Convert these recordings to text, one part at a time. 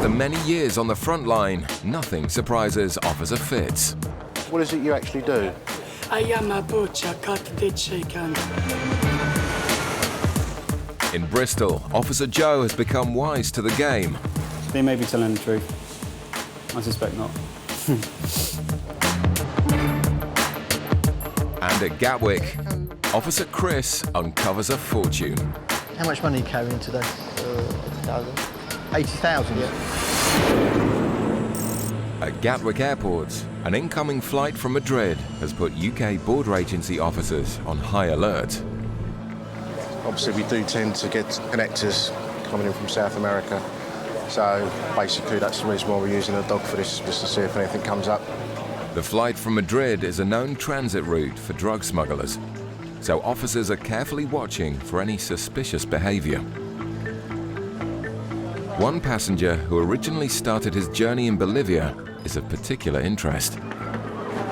After many years on the front line, nothing surprises Officer Fitz. What is it you actually do? I am a butcher, cut the chicken. In Bristol, Officer Joe has become wise to the game. They may be telling the truth. I suspect not. And at Gatwick, Officer Chris uncovers a fortune. How much money are you carrying today? 80,000. 80,000? Yeah. At Gatwick Airport, an incoming flight from Madrid has put UK border agency officers on high alert. Obviously, we do tend to get connectors coming in from South America. So basically, that's the reason why we're using a dog for this, just to see if anything comes up. The flight from Madrid is a known transit route for drug smugglers, so officers are carefully watching for any suspicious behaviour. One passenger who originally started his journey in Bolivia is of particular interest.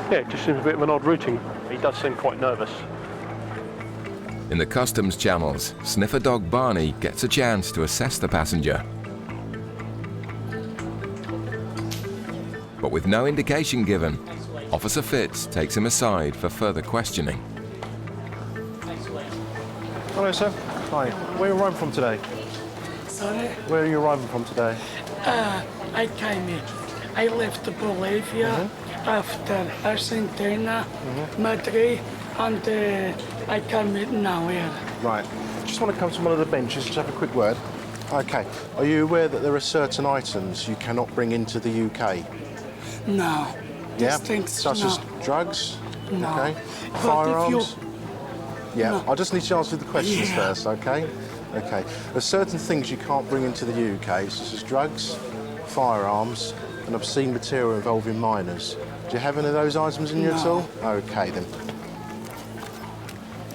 Yeah, it just seems a bit of an odd routing. He does seem quite nervous. In the customs channels, sniffer dog Barney gets a chance to assess the passenger. But with no indication given, Officer Fitz takes him aside for further questioning. Hello, sir. Hi. Where are you arriving from today? Sorry? Where are you arriving from today? I came in. I left Bolivia after Argentina, Madrid, and I come in now here. Right. Just want to come to one of the benches, just have a quick word. Okay. Are you aware that there are certain items you cannot bring into the UK? No. Yeah. These things, Such no. as drugs? No. Okay. But Firearms? Yeah. No. I just need to answer the questions first, okay? Okay. There's certain things you can't bring into the UK, such as drugs, firearms, and obscene material involving minors. Do you have any of those items in you at all? Okay, then.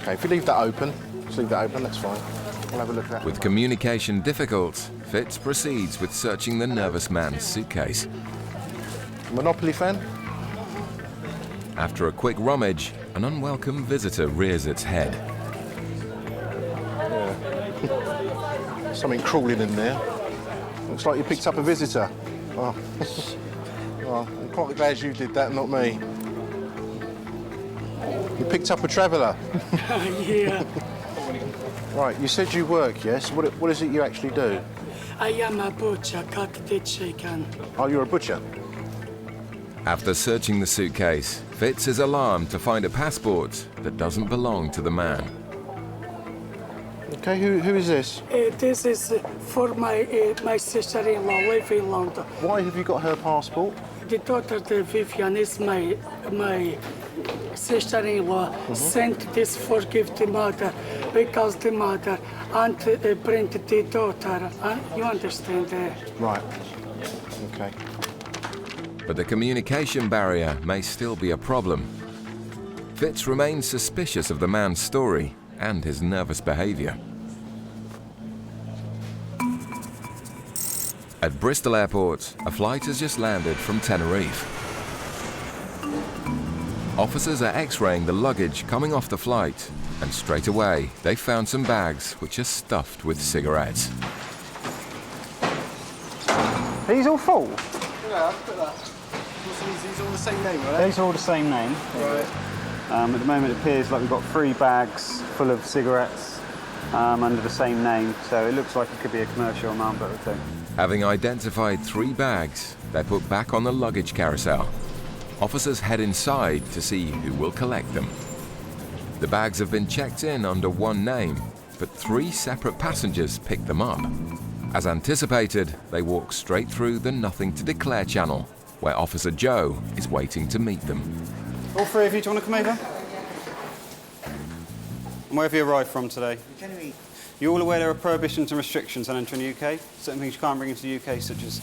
Okay, if you leave that open, that's fine. We'll have a look at that. With communication difficult, Fitz proceeds with searching the nervous man's suitcase. Monopoly fan? After a quick rummage, an unwelcome visitor rears its head. Yeah. Something crawling in there. Looks like you picked up a visitor. Oh. Well, I'm quite glad you did that, not me. You picked up a traveller. Yeah. Right, you said you work, yes? What is it you actually do? I am a butcher, cut the chicken. Oh, you're a butcher? After searching the suitcase, Fitz is alarmed to find a passport that doesn't belong to the man. Okay, who is this? This is for my sister-in-law living in London. Why have you got her passport? The daughter, the Vivian, is my sister-in-law. Sent this for give the mother because the mother and bring the daughter. You understand? Right. Okay. But the communication barrier may still be a problem. Fitz remains suspicious of the man's story and his nervous behaviour. At Bristol Airport, a flight has just landed from Tenerife. Officers are x-raying the luggage coming off the flight, and straight away they found some bags which are stuffed with cigarettes. These all full? Yeah, I'll put that. These are all the same name, right? These are all the same name. Right. At the moment it appears like we've got 3 bags full of cigarettes under the same name, so it looks like it could be a commercial amount, but we'll see. Having identified 3 bags, they're put back on the luggage carousel. Officers head inside to see who will collect them. The bags have been checked in under one name, but 3 separate passengers picked them up. As anticipated, they walk straight through the Nothing to Declare channel, where Officer Joe is waiting to meet them. All 3 of you, do you want to come over? And where have you arrived from today? You're all aware there are prohibitions and restrictions on entering the UK? Certain things you can't bring into the UK, such as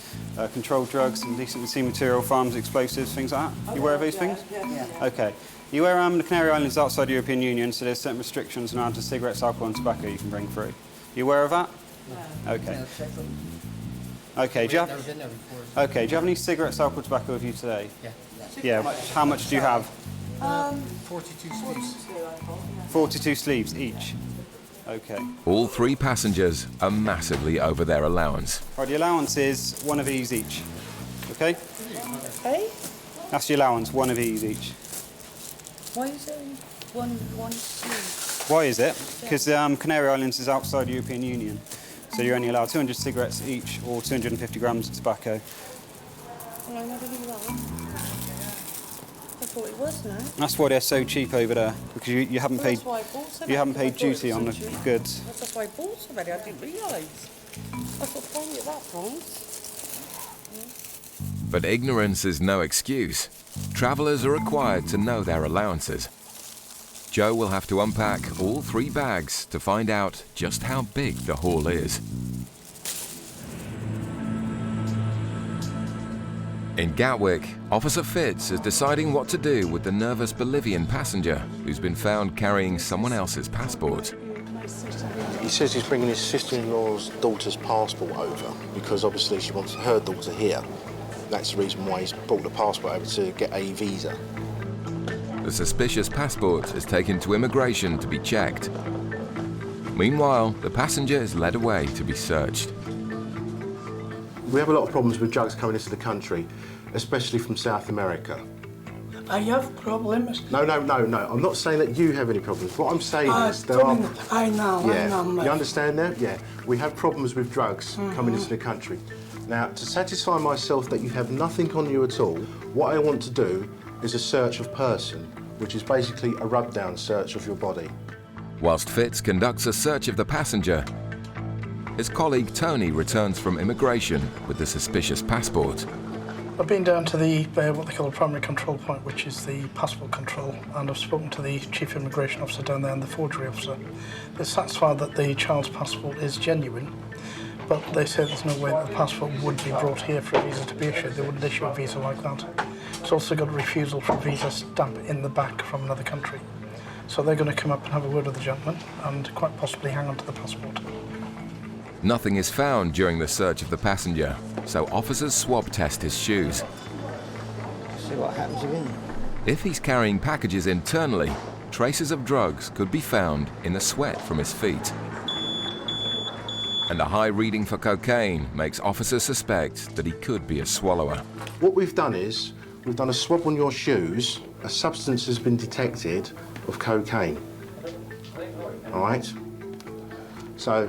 controlled drugs, indecent obscene material, firearms, explosures, things like that? You aware of these things? Yeah. Okay. You aware the Canary Islands is outside the European Union, so there's certain restrictions around to cigarettes, alcohol and tobacco you can bring through. You aware of that? No. Okay. Okay, do you have any cigarettes, alcohol, tobacco with you today? Yeah. Yeah. How much do you have? 42 sleeves. 42 sleeves each. Okay. All 3 passengers are massively over their allowance. Right, the allowance is 1 of these each. Okay? Hey? That's the allowance, 1 of these each. Why is it one two? Why is it? Because Canary Islands is outside the European Union. So you're only allowed 200 cigarettes each or 250 grams of tobacco. Well, I never knew that. I thought it was now. That's why they're so cheap over there, because you haven't paid That's why I bought some. you haven't because I paid thought it duty was on so the cheap. goods. That's why I bought some already. I didn't realise. I thought, probably at that price. But ignorance is no excuse. Travellers are required to know their allowances. Joe will have to unpack all 3 bags to find out just how big the haul is. In Gatwick, Officer Fitz is deciding what to do with the nervous Bolivian passenger who's been found carrying someone else's passport. He says he's bringing his sister-in-law's daughter's passport over because obviously she wants her daughter here. That's the reason why he's brought the passport over, to get a visa. The suspicious passport is taken to immigration to be checked. Meanwhile, the passenger is led away to be searched. We have a lot of problems with drugs coming into the country, especially from South America. I have problems. No. I'm not saying that you have any problems. What I'm saying is there are... I know. You understand that? Yeah. We have problems with drugs coming into the country. Now, to satisfy myself that you have nothing on you at all, what I want to do is a search of person, which is basically a rub-down search of your body. Whilst Fitz conducts a search of the passenger, his colleague Tony returns from immigration with the suspicious passport. I've been down to the what they call a primary control point, which is the passport control, and I've spoken to the chief immigration officer down there and the forgery officer. They're satisfied that the child's passport is genuine, but they say there's no way that the passport would be brought here for a visa to be issued. They wouldn't issue a visa like that. It's also got a refusal for a visa stamp in the back from another country. So they're going to come up and have a word with the gentleman and quite possibly hang on to the passport. Nothing is found during the search of the passenger, so officers swab test his shoes. See what happens again. If he's carrying packages internally, traces of drugs could be found in the sweat from his feet. And a high reading for cocaine makes officers suspect that he could be a swallower. What we've done is, we've done a swab on your shoes. A substance has been detected of cocaine. All right? So,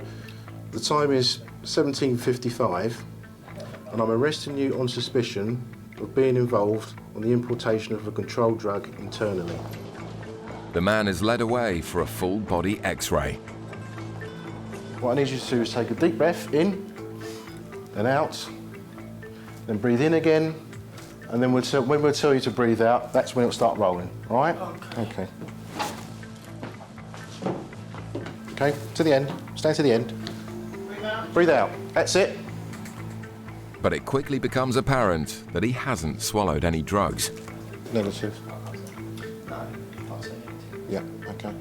the time is 17:55, and I'm arresting you on suspicion of being involved on the importation of a controlled drug internally. The man is led away for a full-body X-ray. What I need you to do is take a deep breath in, then out, then breathe in again, and then when we'll tell you to breathe out, that's when it'll start rolling, all right? Okay. Okay, to the end. Stay to the end. Breathe out. That's it. But it quickly becomes apparent that he hasn't swallowed any drugs. Negative. Yeah, okay.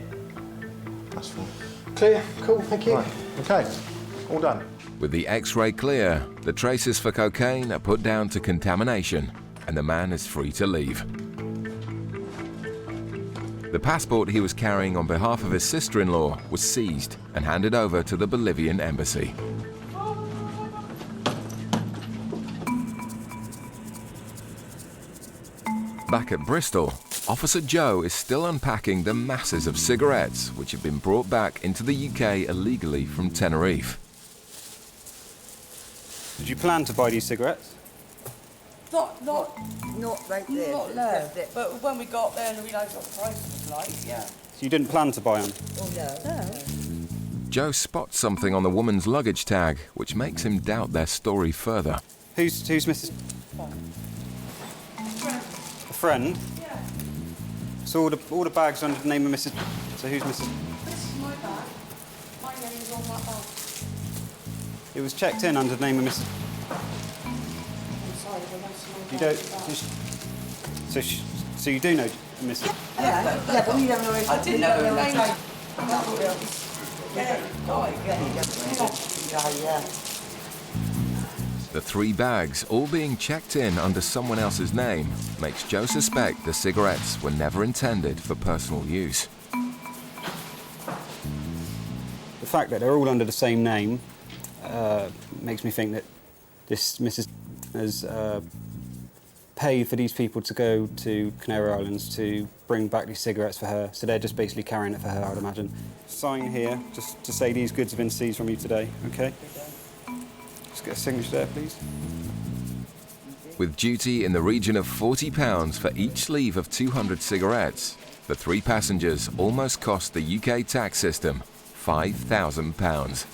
That's fine. Clear. Cool, thank you. Right. Okay, all done. With the X-ray clear, the traces for cocaine are put down to contamination, and the man is free to leave. The passport he was carrying on behalf of his sister-in-law was seized and handed over to the Bolivian embassy. Back at Bristol, Officer Joe is still unpacking the masses of cigarettes which have been brought back into the UK illegally from Tenerife. Did you plan to buy these cigarettes? Not right there. Not there. But when we got there and realised what the price was like, yeah. So you didn't plan to buy them? Oh, no. Joe spots something on the woman's luggage tag which makes him doubt their story further. Who's Mrs. A friend? Yeah. So all the bags under the name of Mrs. So who's Mrs. This is my bag. My name's on that bag. It was checked in under the name of Mrs. I'm sorry, the rest of my You bag don't. is back. So you do know Mrs. Yeah, but we don't know I didn't know her name. Yeah. The 3 bags, all being checked in under someone else's name, makes Joe suspect the cigarettes were never intended for personal use. fact that they're all under the same name makes me think that this Mrs. has paid for these people to go to Canary Islands to bring back these cigarettes for her, so they're just basically carrying it for her, I would imagine. Sign here, just to say these goods have been seized from you today, OK? Just get a signature there, please. With duty in the region of £40 for each sleeve of 200 cigarettes, the 3 passengers almost cost the UK tax system £5,000.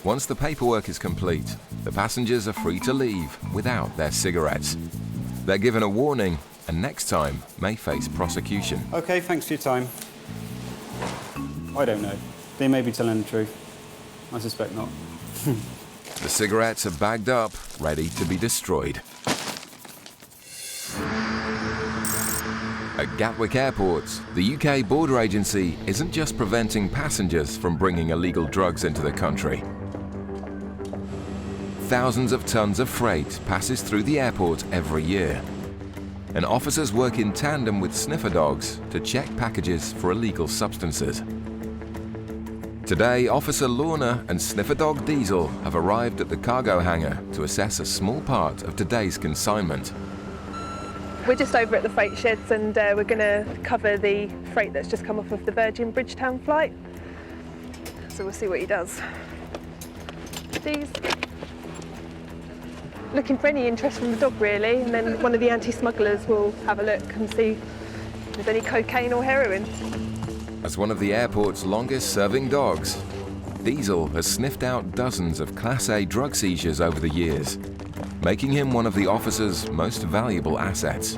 Once the paperwork is complete, the passengers are free to leave without their cigarettes. They're given a warning and next time may face prosecution. OK, thanks for your time. I don't know. They may be telling the truth. I suspect not. The cigarettes are bagged up, ready to be destroyed. At Gatwick Airport, the UK border agency isn't just preventing passengers from bringing illegal drugs into the country. Thousands of tons of freight passes through the airport every year. And officers work in tandem with sniffer dogs to check packages for illegal substances. Today, Officer Lorna and sniffer dog Diesel have arrived at the cargo hangar to assess a small part of today's consignment. We're just over at the freight sheds and we're going to cover the freight that's just come off of the Virgin Bridgetown flight. So we'll see what he does. These. Looking for any interest from the dog really, and then one of the anti-smugglers will have a look and see if there's any cocaine or heroin. As one of the airport's longest-serving dogs, Diesel has sniffed out dozens of Class A drug seizures over the years, making him one of the officer's most valuable assets.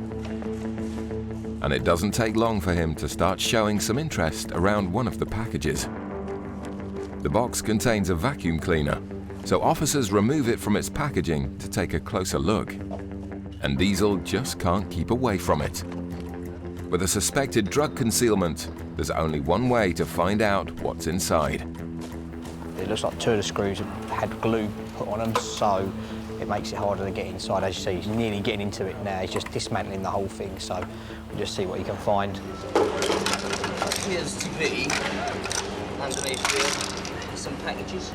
And it doesn't take long for him to start showing some interest around one of the packages. The box contains a vacuum cleaner, so officers remove it from its packaging to take a closer look. And Diesel just can't keep away from it. With a suspected drug concealment, there's only one way to find out what's inside. It looks like 2 of the screws had glue put on them, so it makes it harder to get inside. As you see, he's nearly getting into it now. He's just dismantling the whole thing, so we'll just see what he can find. Here's TV. Underneath here, some packages.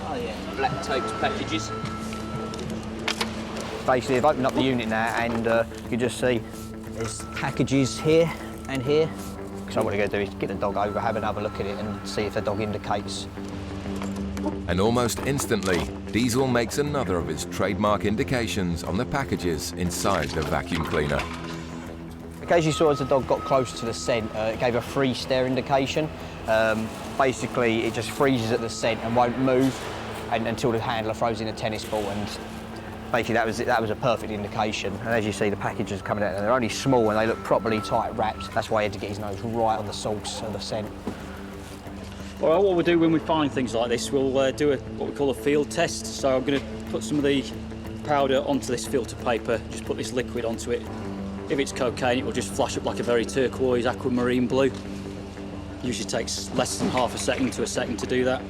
Oh yeah, black taped packages. Basically, they've opened up the unit now, and you can just see there's packages here and here. So what we're going to do is get the dog over, have another look at it and see if the dog indicates. And almost instantly, Diesel makes another of his trademark indications on the packages inside the vacuum cleaner. As you saw, as the dog got close to the scent, it gave a freeze stare indication. Basically, it just freezes at the scent and won't move until the handler throws in a tennis ball, and basically that was a perfect indication. And as you see, the packages coming out, and they're only small and they look properly tight wrapped. That's why he had to get his nose right on the source of the scent. All right, what we'll do when we find things like this, we'll do what we call a field test. So I'm going to put some of the powder onto this filter paper, just put this liquid onto it. If it's cocaine, it will just flash up like a very turquoise aquamarine blue. Usually takes less than half a second to a second to do that.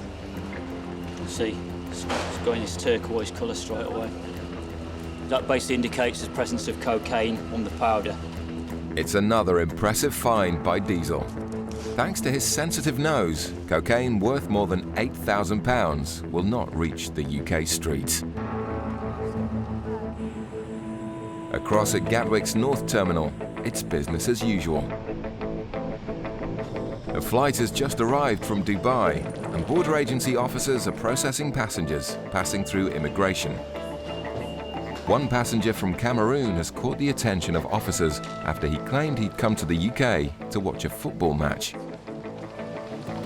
See, it's going this turquoise colour straight away. That basically indicates the presence of cocaine on the powder. It's another impressive find by Diesel. Thanks to his sensitive nose, cocaine worth more than £8,000 will not reach the UK streets. Across at Gatwick's North Terminal, it's business as usual. A flight has just arrived from Dubai, and border agency officers are processing passengers passing through immigration. One passenger from Cameroon has caught the attention of officers after he claimed he'd come to the UK to watch a football match.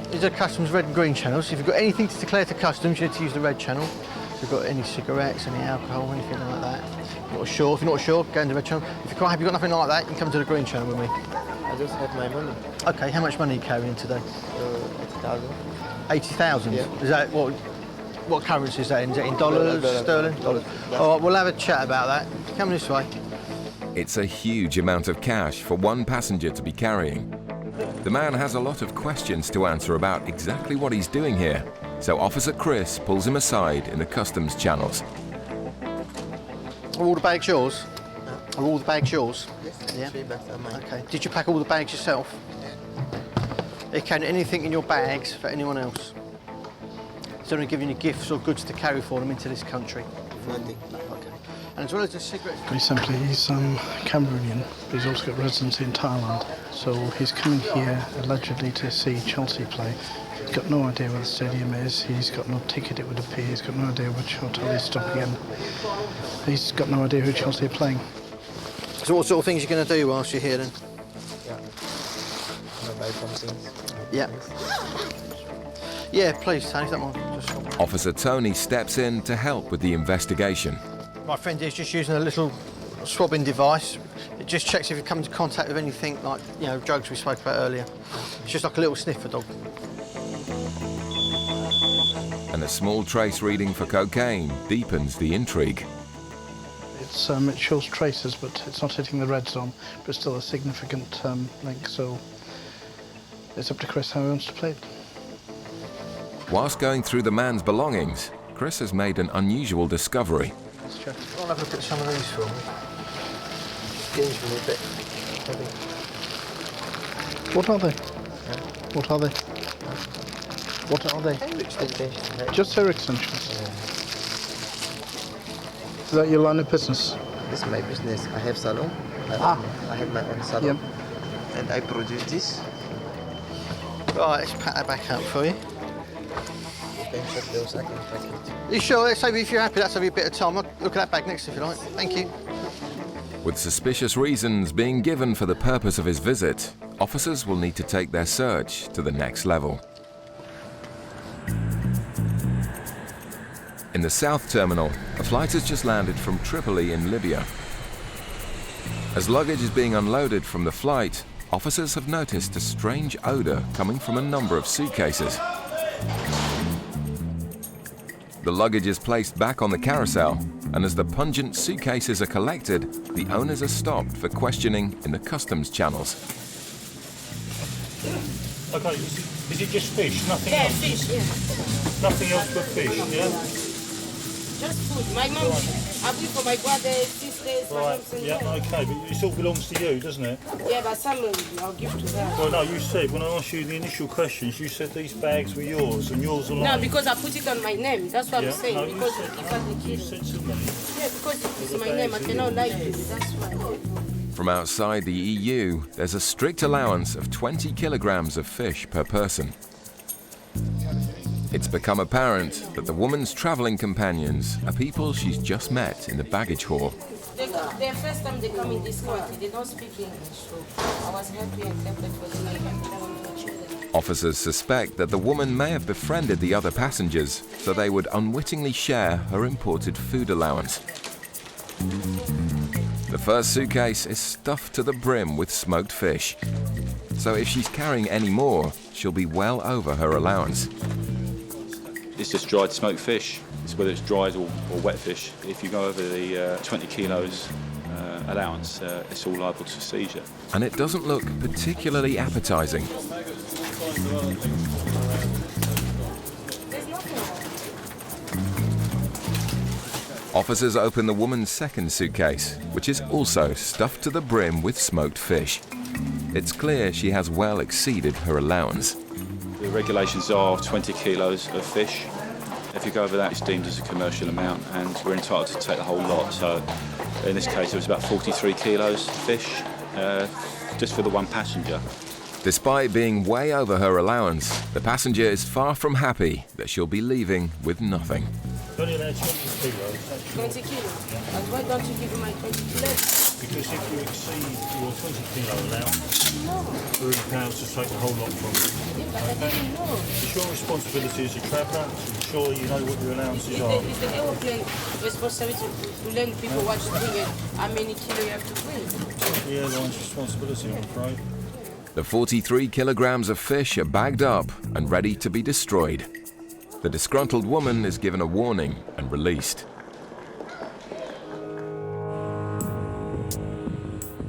These are customs red and green channels. If you've got anything to declare to customs, you need to use the red channel. If you've got any cigarettes, any alcohol, anything like that. If you're not sure, go into the red channel. If you're quite happy you've got nothing like that, you can come to the green channel with me. I just have my money. OK, how much money are you carrying today? 80,000. 80,000? Yeah. Is that what currency is that in? Is it in dollars, sterling? Dollars. All right, we'll have a chat about that. Come this way. It's a huge amount of cash for one passenger to be carrying. The man has a lot of questions to answer about exactly what he's doing here, so Officer Chris pulls him aside in the customs channels. Are all the bags yours? Are all the bags yours? Yes, Yeah. 3 bags are mine. OK. Did you pack all the bags yourself? Yeah. Are you carrying anything in your bags for anyone else? Is anyone giving you gifts or goods to carry for them into this country? Nothing. No, okay. And as well as the cigarettes... Very simply, he's Cameroonian, but he's also got residency in Thailand. So he's coming here allegedly to see Chelsea play. He's got no idea where the stadium is, he's got no ticket, it would appear, he's got no idea which hotel he's stopping in. He's got no idea who Chelsea are playing. So what sort of things are you going to do whilst you're here then? Yeah. Can I buy some things? Yeah. Yeah, please, Tony, that one. Just... Officer Tony steps in to help with the investigation. My friend is just using a little swabbing device. It just checks if you come into contact with anything like, you know, drugs we spoke about earlier. It's just like a little sniffer dog. And a small trace reading for cocaine deepens the intrigue. It shows traces, but it's not hitting the red zone, but still a significant link, so it's up to Chris how he wants to play it. Whilst going through the man's belongings, Chris has made an unusual discovery. I'll have a look at some of these for me. Skin's me a bit heavy. What are they? What are they? What are they? Hair extensions. Just hair extensions. Yeah. Is that your line of business? This is my business. I have salon. I have my own salon. Yep. And I produce this. Right, let's pack that back out for you. You can check those, I can pack it. You sure? Let's say if you're happy, that's a bit of time. Look at that bag next if you like. Thank you. With suspicious reasons being given for the purpose of his visit, officers will need to take their search to the next level. In the South Terminal, a flight has just landed from Tripoli in Libya. As luggage is being unloaded from the flight, officers have noticed a strange odour coming from a number of suitcases. The luggage is placed back on the carousel, and as the pungent suitcases are collected, the owners are stopped for questioning in the customs channels. Okay, is it just fish? Nothing else? Fish, yeah. Nothing else but fish, yeah? Just food. My mom, I bring for my brothers, sisters, my moms and yeah, okay, but it all belongs to you, doesn't it? Yeah, but some I'll give to them. Well, no, you said, when I asked you the initial questions, you said these bags were yours and yours alone. No, because I put it on my name. That's what I'm saying. No, because you if I the you said to me. Yeah, because it's my name. I cannot lie to you. That's why. From outside the EU, there's a strict allowance of 20 kilograms of fish per person. It's become apparent that the woman's travelling companions are people she's just met in the baggage hall. The first time they come in this country, they don't speak English, so I was happy and kept it for them. I kept it on for children. Officers suspect that the woman may have befriended the other passengers so they would unwittingly share her imported food allowance. The first suitcase is stuffed to the brim with smoked fish. So if she's carrying any more, she'll be well over her allowance. It's just dried smoked fish. It's whether it's dried or wet fish. If you go over the 20 kilos allowance, it's all liable to seizure. And it doesn't look particularly appetizing. Officers open the woman's second suitcase, which is also stuffed to the brim with smoked fish. It's clear she has well exceeded her allowance. The regulations are 20 kilos of fish. If you go over that, it's deemed as a commercial amount, and we're entitled to take the whole lot. So in this case, it was about 43 kilos of fish, just for the one passenger. Despite being way over her allowance, the passenger is far from happy that she'll be leaving with nothing. Only allowed 20 kilos. 20 kilos? And why don't you give me my 20 kilos? Because if you exceed your 20 kilo allowance, £3 to take the whole lot from you. Yeah, but I didn't know. It's your responsibility as a traveller to ensure you know what your allowances are. It's the aeroplane responsibility to learn people what to bring and how many kilos you have to bring. The airline's responsibility, I'm afraid. The 43 kilograms of fish are bagged up and ready to be destroyed. The disgruntled woman is given a warning and released.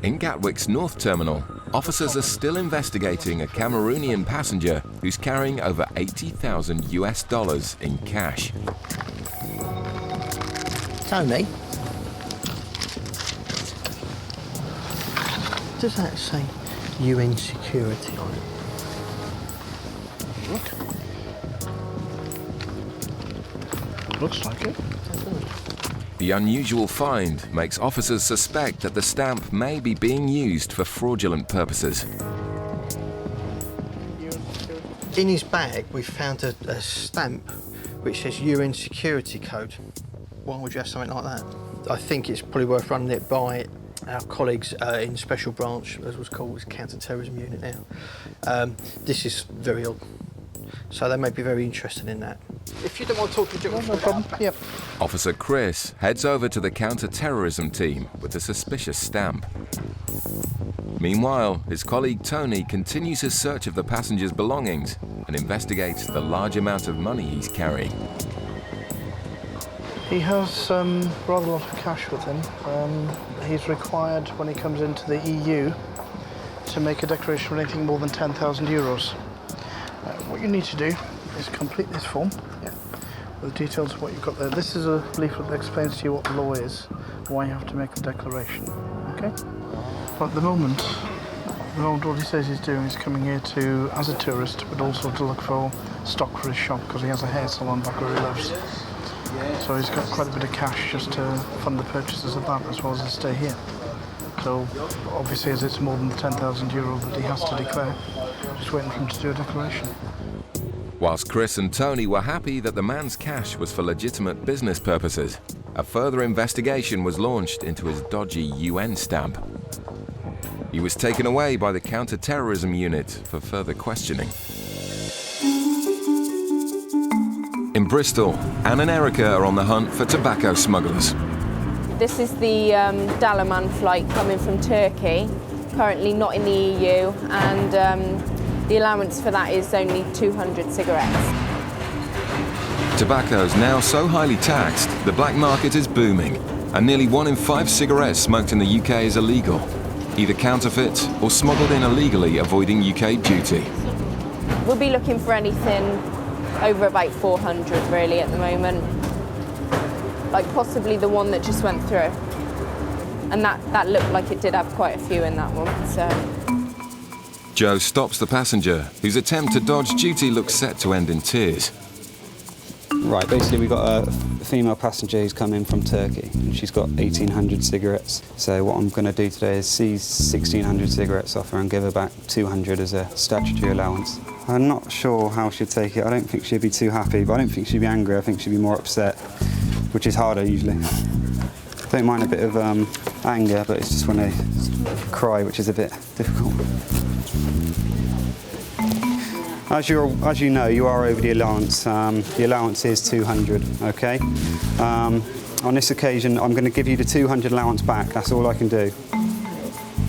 In Gatwick's North Terminal, officers are still investigating a Cameroonian passenger who's carrying over $80,000 US in cash. Tony, does that say UN security on it? Looks like it. The unusual find makes officers suspect that the stamp may be being used for fraudulent purposes. In his bag, we found a stamp which says UN Security Code. Why would you have something like that? I think it's probably worth running it by our colleagues in Special Branch, as was called, it's Counter-Terrorism Unit now. This is very odd, so they may be very interested in that. If you don't want to talk to Joe, no problem. Yep. Officer Chris heads over to the counter-terrorism team with the suspicious stamp. Meanwhile, his colleague Tony continues his search of the passenger's belongings and investigates the large amount of money he's carrying. He has rather a lot of cash with him. He's required, when he comes into the EU, to make a declaration of anything more than 10,000 euros. What you need to do is complete this form with details of what you've got there. This is a leaflet that explains to you what the law is, why you have to make the declaration. Okay? But at the moment, what he says he's doing is coming here to, as a tourist, but also to look for stock for his shop, because he has a hair salon back where he lives. So he's got quite a bit of cash just to fund the purchases of that, as well as his stay here. So obviously, as it's more than the 10,000 euro that he has to declare, just waiting for him to do a declaration. Whilst Chris and Tony were happy that the man's cash was for legitimate business purposes, a further investigation was launched into his dodgy UN stamp. He was taken away by the counter-terrorism unit for further questioning. In Bristol, Anne and Erica are on the hunt for tobacco smugglers. This is the Dalaman flight coming from Turkey, currently not in the EU, and the allowance for that is only 200 cigarettes. Tobacco is now so highly taxed, the black market is booming, and nearly 1 in 5 cigarettes smoked in the UK is illegal, either counterfeit or smuggled in illegally, avoiding UK duty. We'll be looking for anything over about 400 really at the moment. Like possibly the one that just went through. And that looked like it did have quite a few in that one, so. Joe stops the passenger, whose attempt to dodge duty looks set to end in tears. Right, basically we've got a female passenger who's come in from Turkey, and she's got 1,800 cigarettes. So what I'm going to do today is seize 1,600 cigarettes off her and give her back 200 as a statutory allowance. I'm not sure how she'd take it. I don't think she'd be too happy, but I don't think she'd be angry. I think she'd be more upset, which is harder usually. I don't mind a bit of anger, but it's just when they cry, which is a bit difficult. As you know, you are over the allowance. The allowance is 200, okay? On this occasion, I'm going to give you the 200 allowance back. That's all I can do.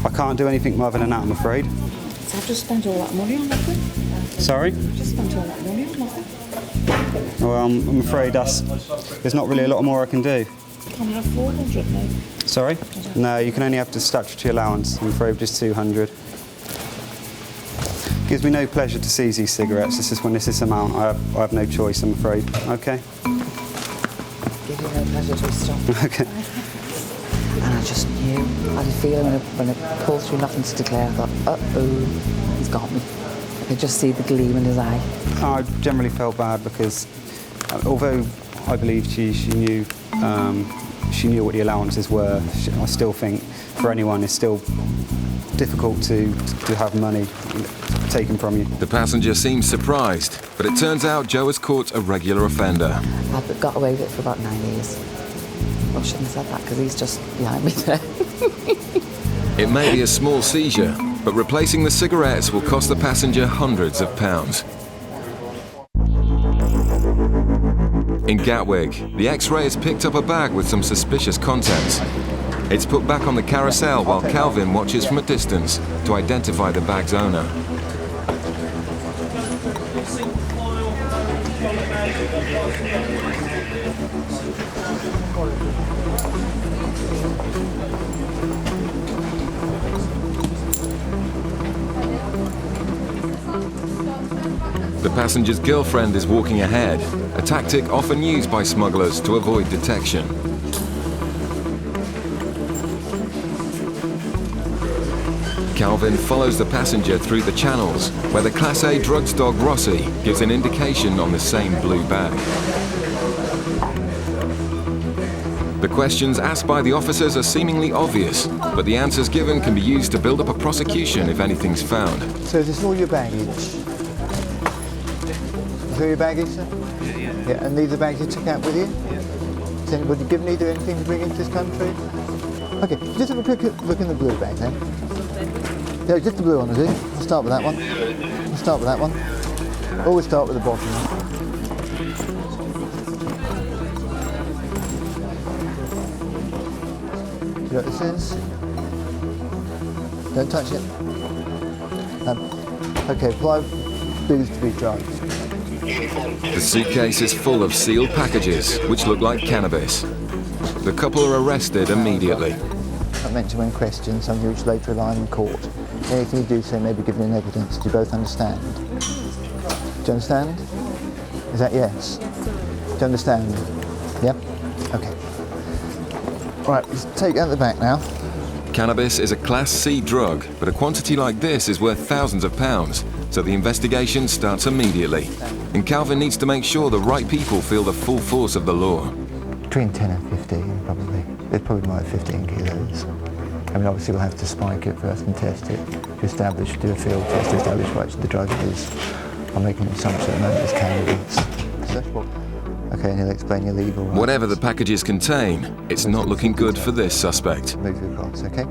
I can't do anything more than that, I'm afraid. So I've just spent all that money on nothing? Sorry? I've just spent all that money on nothing. Well, I'm afraid there's not really a lot more I can do. Can I have 400 now? Sorry? No, you can only have the statutory allowance. I'm afraid just 200. Gives me no pleasure to seize these cigarettes. This is when this amount. I have no choice, I'm afraid. Okay? Give you no pleasure to stop. Okay. And I just knew. I had a feeling when I pulled through nothing to declare, I thought, uh-oh, he's got me. I could just see the gleam in his eye. I generally felt bad because, although I believe she knew what the allowances were, I still think for anyone it's still difficult to have money taken from you. The passenger seems surprised, but it turns out Joe has caught a regular offender. I've got away with it for about 9 years. Well, I shouldn't have said that because he's just behind me there. It may be a small seizure, but replacing the cigarettes will cost the passenger hundreds of pounds. In Gatwick, the X-ray has picked up a bag with some suspicious contents. It's put back on the carousel while Calvin watches from a distance to identify the bag's owner. The passenger's girlfriend is walking ahead, a tactic often used by smugglers to avoid detection. Calvin follows the passenger through the channels, where the Class A drugs dog Rossi gives an indication on the same blue bag. The questions asked by the officers are seemingly obvious, but the answers given can be used to build up a prosecution if anything's found. So this is all your baggage? Is all your baggage, sir? Yeah, and these are bags you took out with you? Yeah. Has anybody given you anything to bring into this country? Okay, just have a quick look in the blue bag then. Yeah, just the blue one, is it? We'll start with that one. We'll start with that one. Always start with the bottom one. You know what this is? Don't touch it. Okay, 5 booze to be drugged. The suitcase is full of sealed packages, which look like cannabis. The couple are arrested immediately. Not meant to win questions, something which later rely in court. Anything you do say may be given in evidence. Do you both understand? Do you understand? Is that yes? Do you understand? Yep? Okay. Right, let's take out the back now. Cannabis is a Class C drug, but a quantity like this is worth thousands of pounds, so the investigation starts immediately. And Calvin needs to make sure the right people feel the full force of the law. Between 10 and 15, probably. It probably might have 15 kilos. I mean, obviously we'll have to spike it first and test it to establish, do a field test to establish what the drug is. I'm making an assumption at the moment it's cannabis. Okay, and he'll explain your legal rights. Whatever the packages contain, it's not looking good for this suspect. Move your across, okay?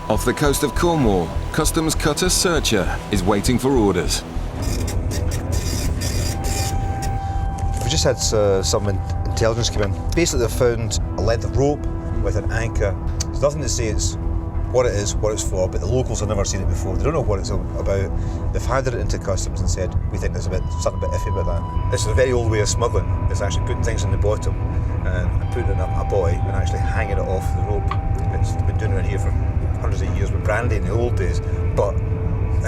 Off the coast of Cornwall, customs cutter Searcher is waiting for orders. We just had some intelligence come in. Basically, they've found a length of rope with an anchor. There's nothing to say it's what it is, what it's for, but the locals have never seen it before. They don't know what it's about. They've handed it into customs and said, we think there's something a bit iffy about that. This is a very old way of smuggling. It's actually putting things in the bottom and putting it in a buoy and actually hanging it off the rope. It's been doing it here for hundreds of years with brandy in the old days, but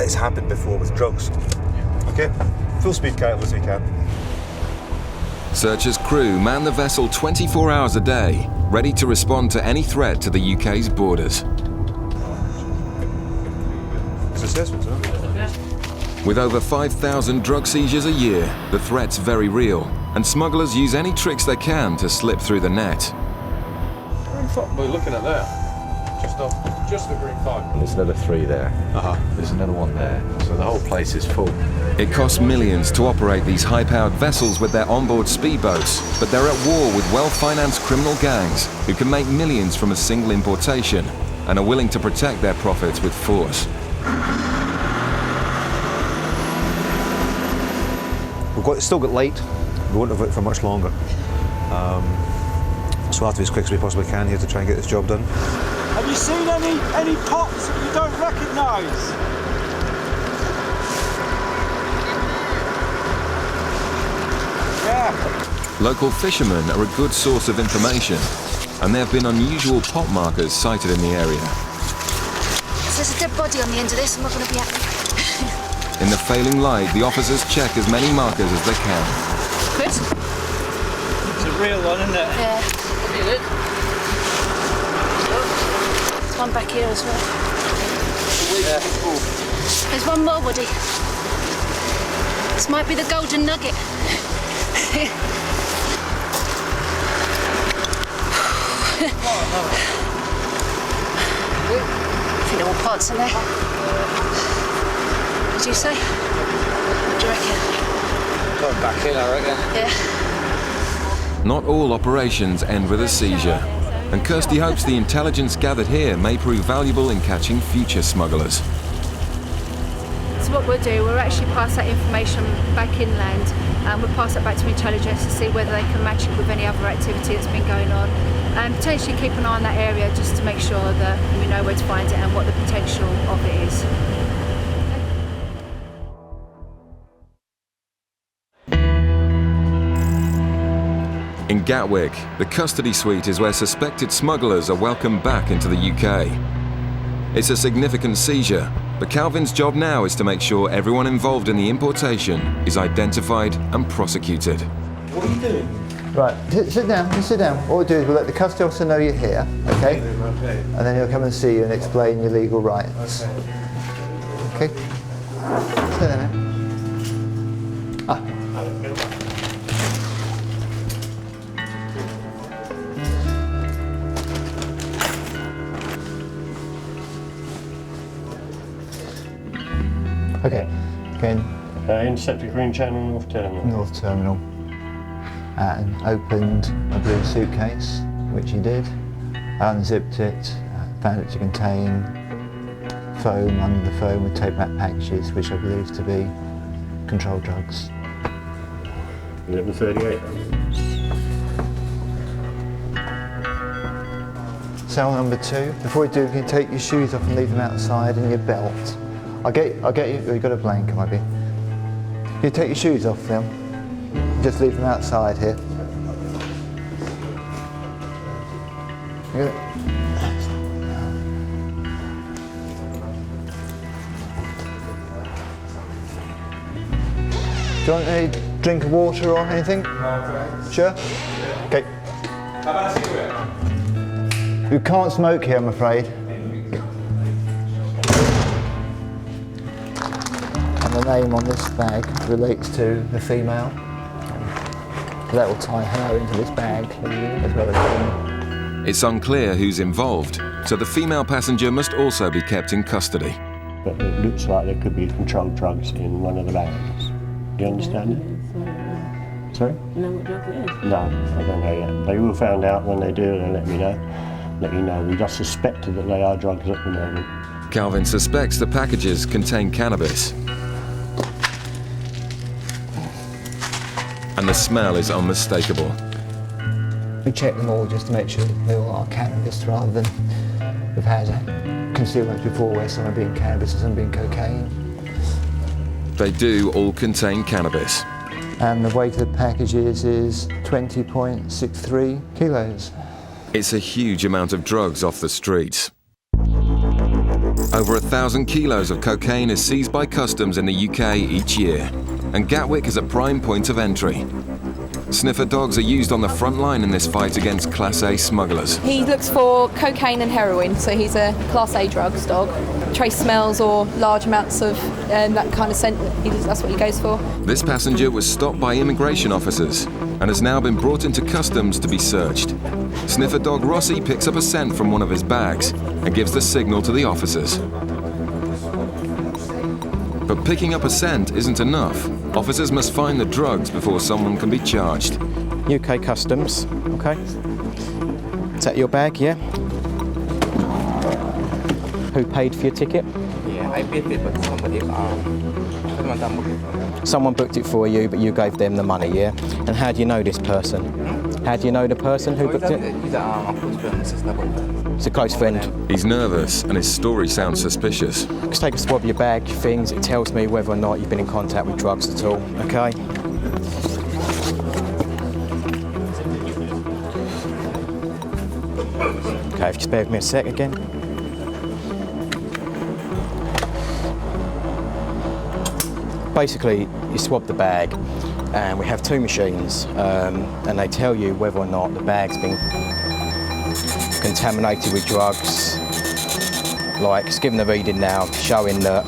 it's happened before with drugs. Okay, full speed carry as we can. Searcher's crew man the vessel 24 hours a day, ready to respond to any threat to the UK's borders. With over 5,000 drug seizures a year, the threat's very real, and smugglers use any tricks they can to slip through the net. We're looking at there. Just the green flag. There's another 3 there. There's another 1 there. So the whole place is full. It costs millions to operate these high-powered vessels with their onboard speedboats, but they're at war with well-financed criminal gangs who can make millions from a single importation and are willing to protect their profits with force. We've still got light. We won't have it for much longer. So we'll have to be as quick as we possibly can here to try and get this job done. Have you seen any pots that you don't recognise? Yeah. Local fishermen are a good source of information, and there have been unusual pot markers sighted in the area. So there's a dead body on the end of this. I'm not going to be happy. In the failing light, the officers check as many markers as they can. Chris? It's a real one, isn't it? Yeah. There's one back here as well. Yeah. There's one more, Woody. This might be the golden nugget. A few little pots in there. What did you say? What do you reckon? Going back in, I reckon. Yeah. Not all operations end with a seizure, and Kirsty hopes the intelligence gathered here may prove valuable in catching future smugglers. So what we'll do, we'll actually pass that information back inland, and we'll pass it back to intelligence to see whether they can match it with any other activity that's been going on, and potentially keep an eye on that area just to make sure that we know where to find it and what the potential of it is. In Gatwick, the custody suite is where suspected smugglers are welcomed back into the UK. It's a significant seizure, but Calvin's job now is to make sure everyone involved in the importation is identified and prosecuted. What are you doing? Right, sit down, just sit down. What we'll do is we'll let the custody officer know you're here, okay? And then he'll come and see you and explain your legal rights. Okay? Sit there now. Ah. Okay, again. Intercepted Green Channel, North Terminal. North Terminal. And opened a blue suitcase, which he did. Unzipped it, found it to contain foam. Under the foam with tape back packages, which I believe to be controlled drugs. 11:38. Cell number 2. Before you do, you can take your shoes off and leave them outside and your belt. I'll get you. Oh, you've got a blanket, maybe. You take your shoes off them. Just leave them outside here. Do you want a drink of water or anything? No. Sure? Okay. How about a cigarette? You can't smoke here, I'm afraid. And the name on this bag relates to the female. That will tie her into this bag as well as him. It's unclear who's involved, so the female passenger must also be kept in custody. But it looks like there could be controlled drugs in one of the bags. Do you understand it? Sorry? You know what drug it is? No, I don't know yet. They will find out when they do, they'll let me know. Let you know. We just suspected that they are drugs at the moment. Calvin suspects the packages contain cannabis. And the smell is unmistakable. We check them all just to make sure they all are cannabis rather than we've had concealments before where some are being cannabis and some being cocaine. They do all contain cannabis. And the weight of the packages is 20.63 kilos. It's a huge amount of drugs off the streets. Over 1,000 kilos of cocaine is seized by customs in the UK each year, and Gatwick is a prime point of entry. Sniffer dogs are used on the front line in this fight against Class A smugglers. He looks for cocaine and heroin, so he's a Class A drugs dog. Trace smells or large amounts of that kind of scent, that's what he goes for. This passenger was stopped by immigration officers and has now been brought into customs to be searched. Sniffer dog Rossi picks up a scent from one of his bags and gives the signal to the officers. But picking up a scent isn't enough. Officers must find the drugs before someone can be charged. UK Customs, okay. Is that your bag, yeah? Who paid for your ticket? Yeah, I paid it, but Someone booked it for you, but you gave them the money, yeah? And how do you know this person? How do you know the person who booked it? He's a close friend, sister. It's a close friend. He's nervous and his story sounds suspicious. Just take a swab of your bag, your things. It tells me whether or not you've been in contact with drugs at all, okay? Okay, if you just bear with me a sec again. Basically, you swab the bag and we have 2 machines and they tell you whether or not the bag's been contaminated with drugs. Like, it's given a reading now showing that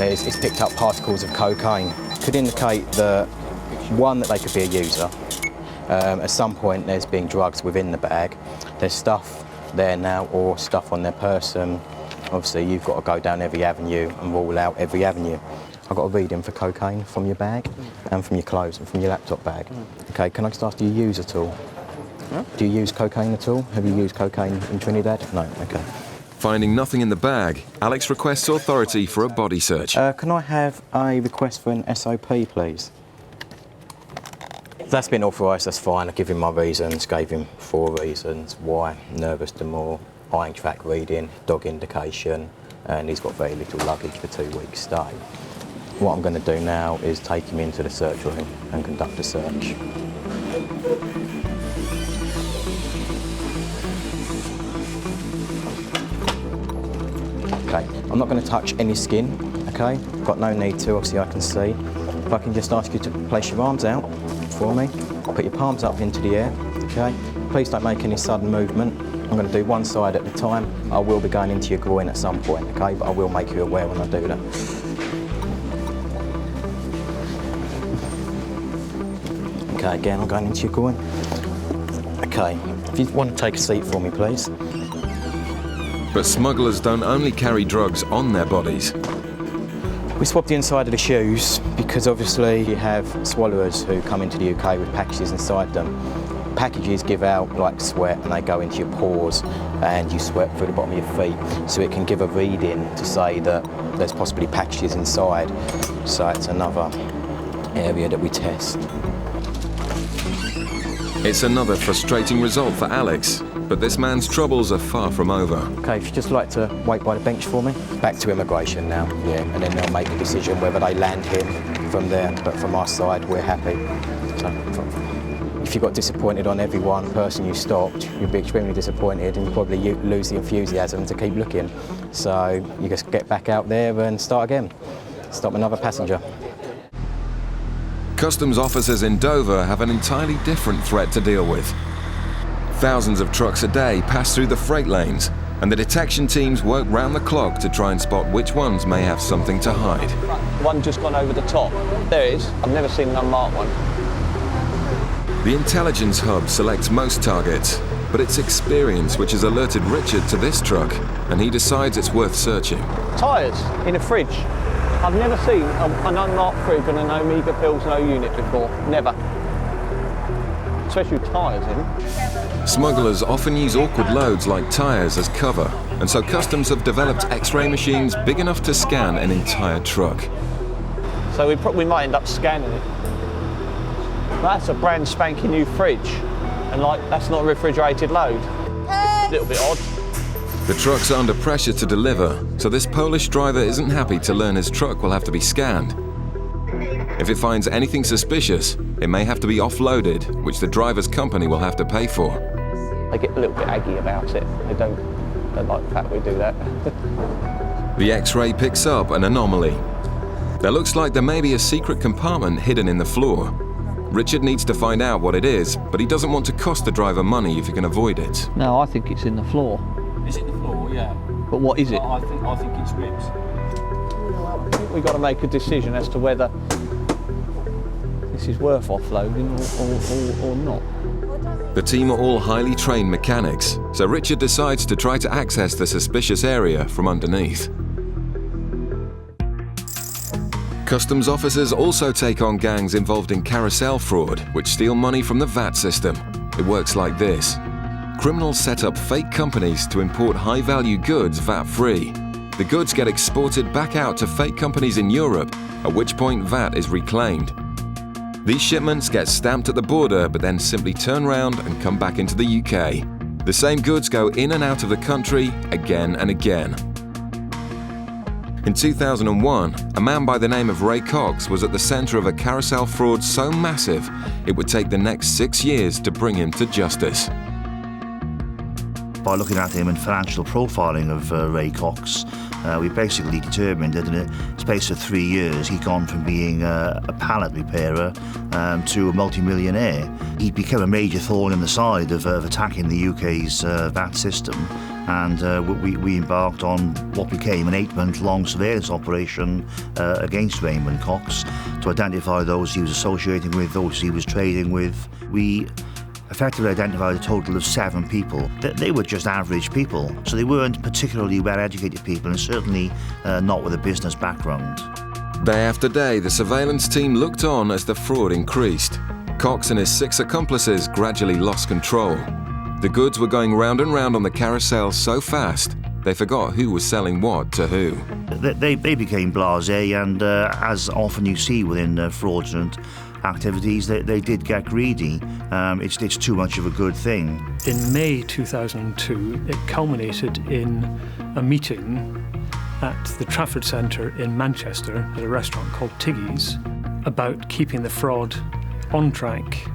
it's picked up particles of cocaine. Could indicate that, one, that they could be a user. At some point there's been drugs within the bag. There's stuff there now or stuff on their person. Obviously you've got to go down every avenue and rule out every avenue. I've got a reading for cocaine from your bag and from your clothes and from your laptop bag. Okay, can I just ask, do you use at all? Do you use cocaine at all? Have you used cocaine in Trinidad? No, okay. Finding nothing in the bag, Alex requests authority for a body search. Can I have a request for an SOP, please? That's been authorised, that's fine. I give him my reasons, gave him 4 reasons. Why? Nervous demur, eyeing track reading, dog indication, and he's got very little luggage for 2 weeks stay. What I'm going to do now is take him into the search room and conduct a search. Okay, I'm not going to touch any skin, okay? Got no need to, obviously I can see. If I can just ask you to place your arms out for me. Put your palms up into the air, okay? Please don't make any sudden movement. I'm going to do one side at a time. I will be going into your groin at some point, okay? But I will make you aware when I do that. Okay, again, I'm going into your groin. Okay, if you want to take a seat for me, please. But smugglers don't only carry drugs on their bodies. We swab the inside of the shoes because obviously you have swallowers who come into the UK with packages inside them. Packages give out like sweat and they go into your pores and you sweat through the bottom of your feet. So it can give a reading to say that there's possibly packages inside. So it's another area that we test. It's another frustrating result for Alex, but this man's troubles are far from over. Okay, if you'd just like to wait by the bench for me. Back to immigration now, yeah, and then they'll make a decision whether they land him from there, but from our side, we're happy. So, if you got disappointed on every one person you stopped, you'd be extremely disappointed and you'd probably lose the enthusiasm to keep looking. So you just get back out there and start again. Stop another passenger. Customs officers in Dover have an entirely different threat to deal with. Thousands of trucks a day pass through the freight lanes, and the detection teams work round the clock to try and spot which ones may have something to hide. One just gone over the top. There it is. I've never seen an unmarked one. The intelligence hub selects most targets, but it's experience which has alerted Richard to this truck, and he decides it's worth searching. Tyres in a fridge. I've never seen an unmarked fridge on an Omega Pills no unit before. Never. Especially with tyres in. Smugglers often use awkward loads like tyres as cover, and so customs have developed X-ray machines big enough to scan an entire truck. So we might end up scanning it. That's a brand spanking new fridge, and that's not a refrigerated load. A little bit odd. The truck's under pressure to deliver, so this Polish driver isn't happy to learn his truck will have to be scanned. If it finds anything suspicious, it may have to be offloaded, which the driver's company will have to pay for. They get a little bit aggy about it. They don't like the fact we do that. The X-ray picks up an anomaly. There looks like there may be a secret compartment hidden in the floor. Richard needs to find out what it is, but he doesn't want to cost the driver money if he can avoid it. No, I think it's in the floor. Is it the floor? Yeah. But what is it? I think it's ribs. We've got to make a decision as to whether this is worth offloading or not. The team are all highly trained mechanics, so Richard decides to try to access the suspicious area from underneath. Customs officers also take on gangs involved in carousel fraud, which steal money from the VAT system. It works like this. Criminals set up fake companies to import high-value goods VAT-free. The goods get exported back out to fake companies in Europe, at which point VAT is reclaimed. These shipments get stamped at the border but then simply turn round and come back into the UK. The same goods go in and out of the country again and again. In 2001, a man by the name of Ray Cox was at the centre of a carousel fraud so massive it would take the next 6 years to bring him to justice. By looking at him and financial profiling of Ray Cox, we basically determined that in a space of 3 years he'd gone from being a pallet repairer to a multi-millionaire. He'd become a major thorn in the side of attacking the UK's VAT system, and we embarked on what became an 8-month-long surveillance operation against Raymond Cox to identify those he was associating with, those he was trading with. We effectively identified a total of 7 people. They were just average people, so they weren't particularly well-educated people, and certainly not with a business background. Day after day, the surveillance team looked on as the fraud increased. Cox and his 6 accomplices gradually lost control. The goods were going round and round on the carousel so fast, they forgot who was selling what to who. They became blasé, and as often you see within fraudulent activities, they did get greedy. It's too much of a good thing. In May 2002, it culminated in a meeting at the Trafford Centre in Manchester at a restaurant called Tiggy's about keeping the fraud on track.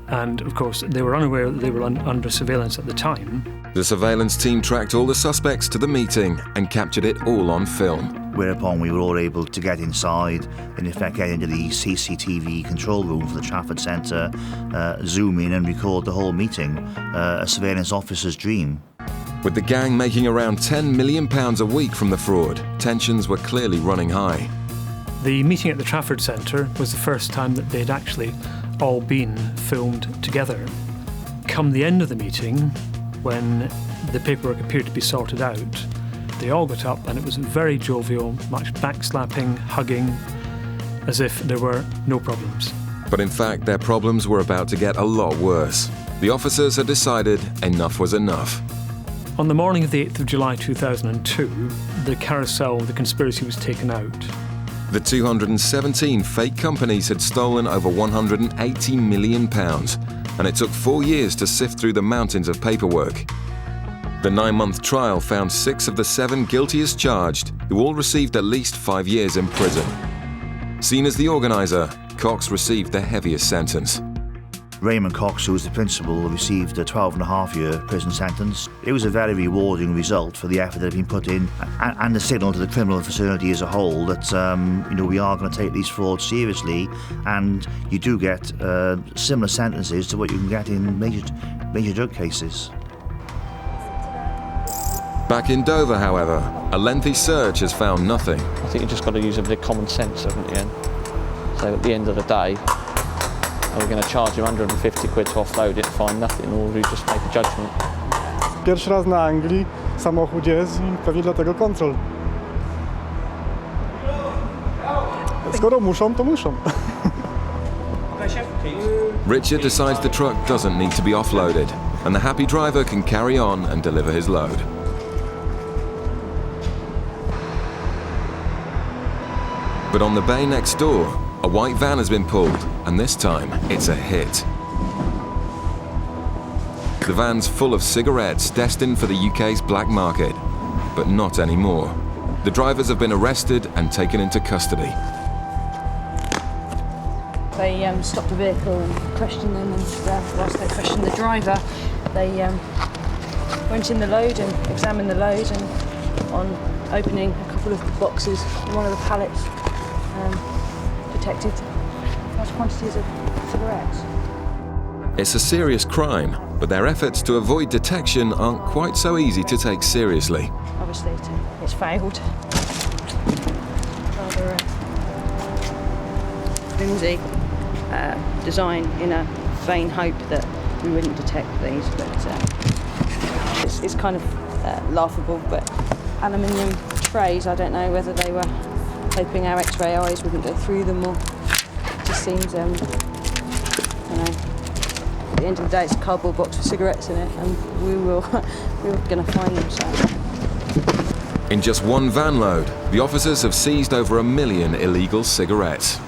And of course, they were unaware that they were under surveillance at the time. The surveillance team tracked all the suspects to the meeting and captured it all on film. whereupon we were all able to get inside, in effect get into the CCTV control room for the Trafford Centre, zoom in and record the whole meeting, a surveillance officer's dream. With the gang making around £10 million a week from the fraud, tensions were clearly running high. The meeting at the Trafford Centre was the first time that they'd actually all been filmed together. Come the end of the meeting, when the paperwork appeared to be sorted out, they all got up and it was very jovial, much backslapping, hugging, as if there were no problems. But in fact, their problems were about to get a lot worse. The officers had decided enough was enough. On the morning of the 8th of July 2002, the carousel, the conspiracy was taken out. The 217 fake companies had stolen over £180 million, and it took 4 years to sift through the mountains of paperwork. The 9-month trial found 6 of the 7 guilty as charged, who all received at least 5 years in prison. Seen as the organiser, Cox received the heaviest sentence. Raymond Cox, who was the principal, received a 12.5-year prison sentence. It was a very rewarding result for the effort that had been put in, and a signal to the criminal fraternity as a whole that we are going to take these frauds seriously, and you do get similar sentences to what you can get in major drug cases. Back in Dover, however, a lengthy search has found nothing. I think you've just got to use a bit of common sense, haven't you? So at the end of the day, are we going to charge you 150 quid to offload it and find nothing, or do we just make a judgment? Pierwszy raz na Anglii samochód jest i pewnie dlatego kontrol. Skoro muszą, to muszą. Richard decides the truck doesn't need to be offloaded, and the happy driver can carry on and deliver his load. But on the bay next door, a white van has been pulled, and this time it's a hit. The van's full of cigarettes destined for the UK's black market, but not anymore. The drivers have been arrested and taken into custody. They stopped the vehicle and questioned them, and whilst they questioned the driver, they went in the load and examined the load, and on opening a couple of the boxes in one of the pallets, detected large quantities of cigarettes. It's a serious crime, but their efforts to avoid detection aren't quite so easy to take seriously. Obviously, it's failed. Rather flimsy design in a vain hope that we wouldn't detect these, but it's kind of laughable. But aluminium trays, I don't know whether they were hoping our X-ray eyes wouldn't go through them, or it just seems, at the end of the day, it's a cardboard box with cigarettes in it, and we were going to find them. So. In just one van load, the officers have seized over 1 million illegal cigarettes.